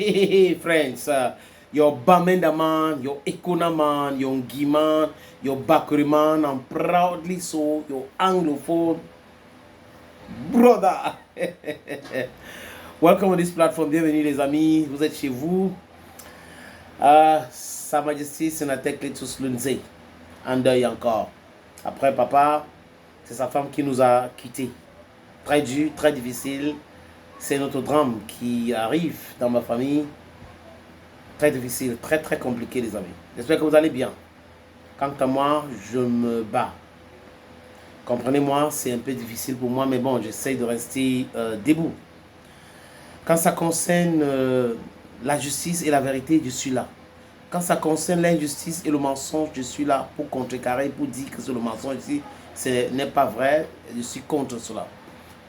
Hey, friends, your Bamenda man, your Ekona man, your Ngi man, your Bakuri man, and proudly so, your Anglophone brother. Welcome on this platform, bienvenue les amis, vous êtes chez vous. Sa Majesté Sénateur Cletus Lunzé, en deuil encore. Après papa, c'est sa femme qui nous a quittés. Très dur, très difficile. C'est notre drame qui arrive dans ma famille. Très difficile, très très compliqué les amis. J'espère que vous allez bien. Quant à moi, je me bats. Comprenez-moi, c'est un peu difficile pour moi, mais bon, j'essaie de rester debout. Quand ça concerne la justice et la vérité, je suis là. Quand ça concerne l'injustice et le mensonge, je suis là pour contrecarrer, pour dire que c'est le mensonge ici, ce n'est pas vrai, je suis contre cela.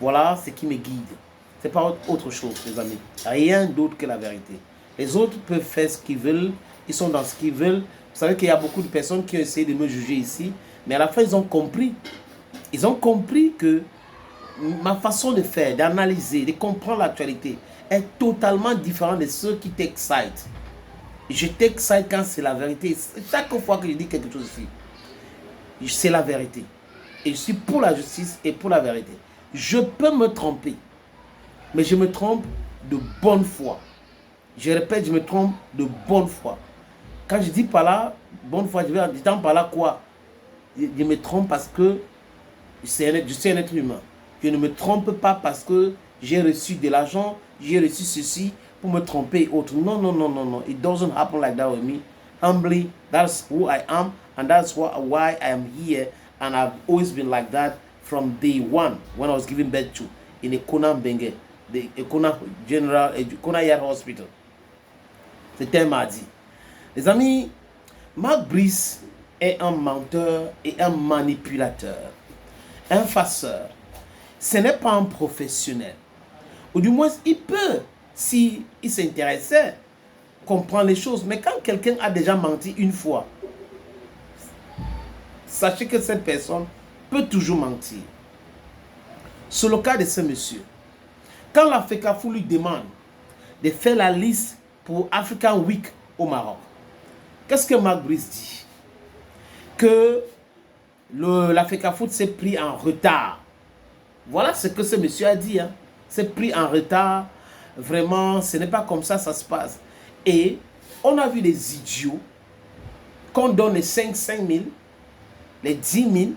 Voilà ce qui me guide. Ce n'est pas autre chose, les amis. Rien d'autre que la vérité. Les autres peuvent faire ce qu'ils veulent, ils sont dans ce qu'ils veulent. Vous savez qu'il y a beaucoup de personnes qui ont essayé de me juger ici, mais à la fin, ils ont compris. Ils ont compris que ma façon de faire, d'analyser, de comprendre l'actualité est totalement différente de ceux qui t'excitent. Je t'excite quand c'est la vérité. Chaque fois que je dis quelque chose ici, c'est la vérité. Et je suis pour la justice et pour la vérité. Je peux me tromper, mais je me trompe de bonne foi. Je répète, je me trompe de bonne foi. Quand je dis par là, bonne foi, je vais en disant par là quoi? Je me trompe parce que je suis un être humain. Je ne me trompe pas parce que j'ai reçu de l'argent, j'ai reçu ceci pour me tromper et autres. Non, non, non, non, non. It doesn't happen like that with me. Humbly, that's who I am and that's why I am here. And I've always been like that from day one when I was giving birth to in Ekona Mbenge, the Ekona General, Ekona Yard Hospital. C'était un mardi. Les amis, Mark Brice est un menteur et un manipulateur, un farceur. Ce n'est pas un professionnel. Ou du moins, il peut, s'il s'intéressait, comprendre les choses. Mais quand quelqu'un a déjà menti une fois, sachez que cette personne peut toujours mentir. C'est le cas de ce monsieur. Quand la FECAFOOT lui demande de faire la liste pour African Week au Maroc, qu'est-ce que Mark Brice dit? Que la FECAFOOT s'est pris en retard. Voilà ce que ce monsieur a dit. Hein. C'est pris en retard. Vraiment, ce n'est pas comme ça se passe. Et on a vu des idiots qu'on donne les 5 000, les 10 000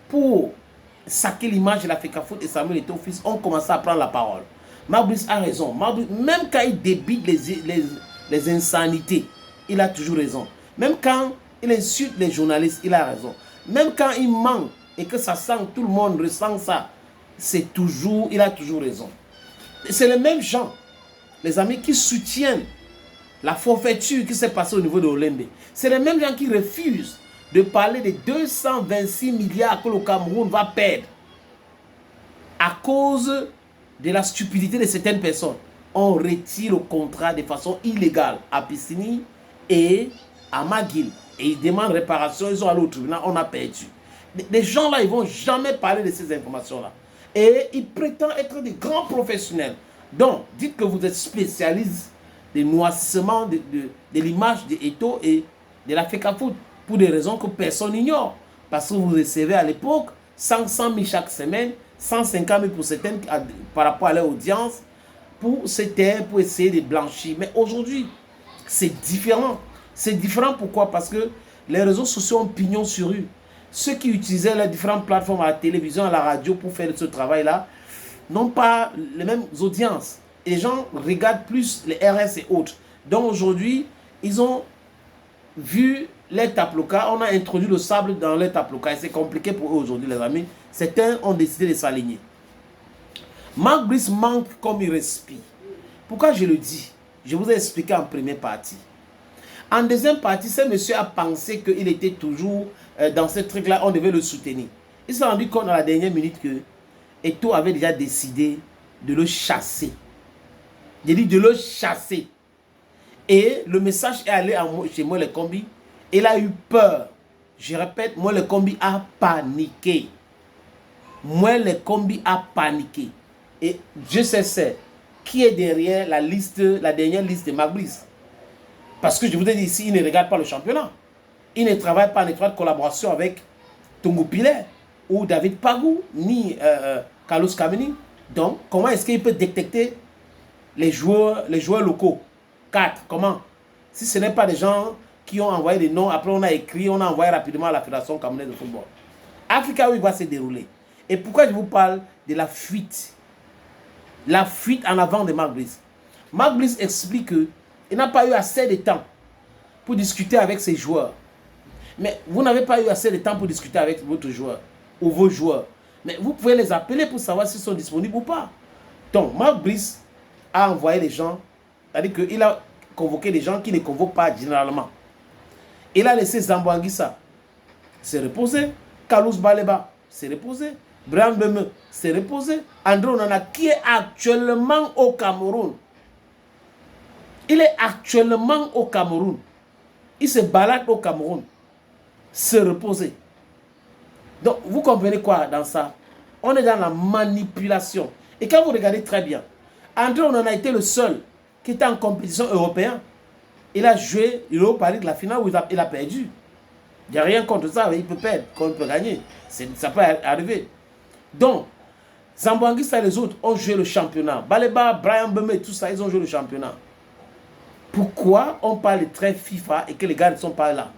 pour saquer l'image de la FECAFOOT et Samuel Eto'o fils. On commence à prendre la parole. Mark Brice a raison. Même quand il débite les insanités, il a toujours raison. Même quand il insulte les journalistes, il a raison. Même quand il ment et que ça sent, tout le monde ressent ça, il a toujours raison. C'est les mêmes gens, les amis, qui soutiennent la forfaiture qui s'est passée au niveau de Olembe. C'est les mêmes gens qui refusent de parler des 226 milliards que le Cameroun va perdre à cause de la stupidité de certaines personnes. On retire le contrat de façon illégale à Pissini et à McGill. Et ils demandent réparation, ils sont allés au tribunal, on a perdu. Les gens là, ils ne vont jamais parler de ces informations-là. Et ils prétendent être des grands professionnels. Donc, dites que vous êtes spécialiste des noircissements de l'image de Eto'o et de la FECAFOOT pour des raisons que personne n'ignore. Parce que vous recevez à l'époque 500 000 chaque semaine, 150 000 pour certaines par rapport à leur audience, pour se taire, pour essayer de blanchir. Mais aujourd'hui, c'est différent. C'est différent pourquoi? Parce que les réseaux sociaux ont pignon sur rue. Ceux qui utilisaient les différentes plateformes à la télévision, à la radio pour faire ce travail-là, n'ont pas les mêmes audiences. Et les gens regardent plus les RS et autres. Donc aujourd'hui, ils ont vu les taplokas, on a introduit le sable dans les taplokas et c'est compliqué pour eux aujourd'hui, les amis. Certains ont décidé de s'aligner. Mark Brice manque comme il respire. Pourquoi je le dis? Je vous ai expliqué en première partie. En deuxième partie, ce monsieur a pensé qu'il était toujours dans ce truc-là, on devait le soutenir. Il s'est rendu compte à la dernière minute que Eto'o avait déjà décidé de le chasser. Il dit de le chasser. Et le message est allé chez moi, le combi. Il a eu peur. Je répète, moi, le combi a paniqué. Moi, le combi a paniqué. Et Dieu sait, qui est derrière la dernière liste de Marc Brice. Parce que je vous ai dit ici, il ne regarde pas le championnat. Il ne travaille pas en étroite collaboration avec Tongo Pilet ou David Pagou, ni Carlos Kameni. Donc, comment est-ce qu'il peut détecter les joueurs locaux? 4. Comment? Si ce n'est pas des gens qui ont envoyé des noms, après on a écrit, on a envoyé rapidement à la Fédération camerounaise de football. Africa Week va se dérouler. Et pourquoi je vous parle de la fuite? La fuite en avant de Marc Brice. Marc Brice explique qu'il n'a pas eu assez de temps pour discuter avec ses joueurs. Mais vous n'avez pas eu assez de temps pour discuter avec votre joueur ou vos joueurs. Mais vous pouvez les appeler pour savoir s'ils sont disponibles ou pas. Donc, Marc Brice a envoyé des gens, c'est-à-dire qu'il a convoqué des gens qui ne convoquent pas généralement. Il a laissé Zambo Anguissa se reposer, Carlos Baleba se reposer, Brian Beme se reposer, André Onana qui est actuellement au Cameroun. Il est actuellement au Cameroun. Il se balade au Cameroun. Se reposer. Donc, vous comprenez quoi dans ça? On est dans la manipulation. Et quand vous regardez très bien, André Onana a été le seul qui était en compétition européenne. Il a joué l'Europa League, la finale où il a perdu. Il n'y a rien contre ça, il peut perdre, comme il peut gagner. Ça peut arriver. Donc, Zambo Anguissa et les autres ont joué le championnat. Baleba, Brian Beme, tout ça, ils ont joué le championnat. Pourquoi on parle de trêve FIFA et que les gars ne sont pas là?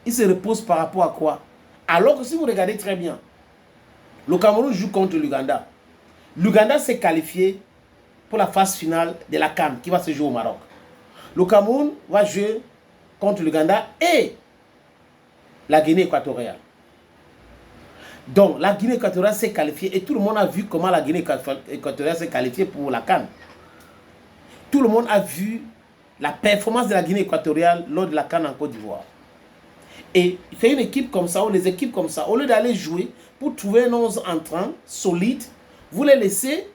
Ils se reposent par rapport à quoi? Alors que si vous regardez très bien, le Cameroun joue contre l'Ouganda. L'Ouganda s'est qualifié pour la phase finale de la CAN qui va se jouer au Maroc. Le Cameroun va jouer contre l'Ouganda et la Guinée équatoriale. Donc la Guinée équatoriale s'est qualifiée et tout le monde a vu comment la Guinée équatoriale s'est qualifiée pour la CAN. Tout le monde a vu la performance de la Guinée équatoriale lors de la CAN en Côte d'Ivoire. Et c'est une équipe comme ça, ou les équipes comme ça, au lieu d'aller jouer pour trouver un 11 entrant solide, vous les laissez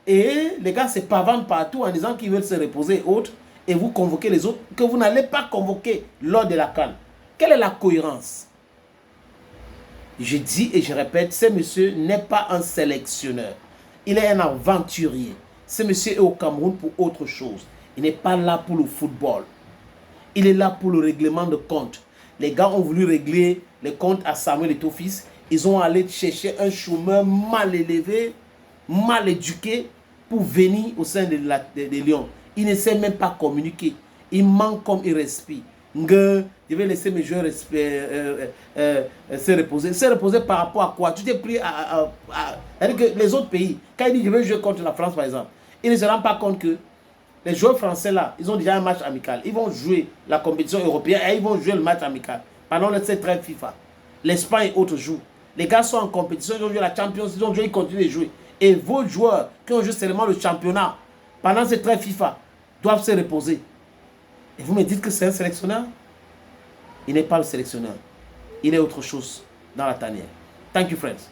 et les gars se pavandent partout en disant qu'ils veulent se reposer et autres, et vous convoquez les autres que vous n'allez pas convoquer lors de la CAN. Quelle est la cohérence? Je dis et je répète, ce monsieur n'est pas un sélectionneur. Il est un aventurier. Ce monsieur est au Cameroun pour autre chose. Il n'est pas là pour le football. Il est là pour le règlement de compte. Les gars ont voulu régler les comptes à Samuel Eto'o-Fils. Ils ont allé chercher un chômeur mal élevé, mal éduqué pour venir au sein des Lions. Il ne sait même pas communiquer. Il manque comme il respire. Je vais laisser mes joueurs se reposer. Se reposer par rapport à quoi? Tu t'es pris c'est-à-dire que les autres pays, quand ils disent je vais jouer contre la France par exemple, ils ne se rendent pas compte que les joueurs français là, ils ont déjà un match amical. Ils vont jouer la compétition européenne et ils vont jouer le match amical. Pendant cette trêve FIFA, l'Espagne et autres jouent. Les gars sont en compétition, ils ont joué la Champions, ils ont joué, ils continuent de jouer. Et vos joueurs qui ont joué seulement le championnat pendant cette trêve FIFA doivent se reposer. Et vous me dites que c'est un sélectionneur? Il n'est pas le sélectionneur. Il est autre chose dans la tanière. Thank you, friends.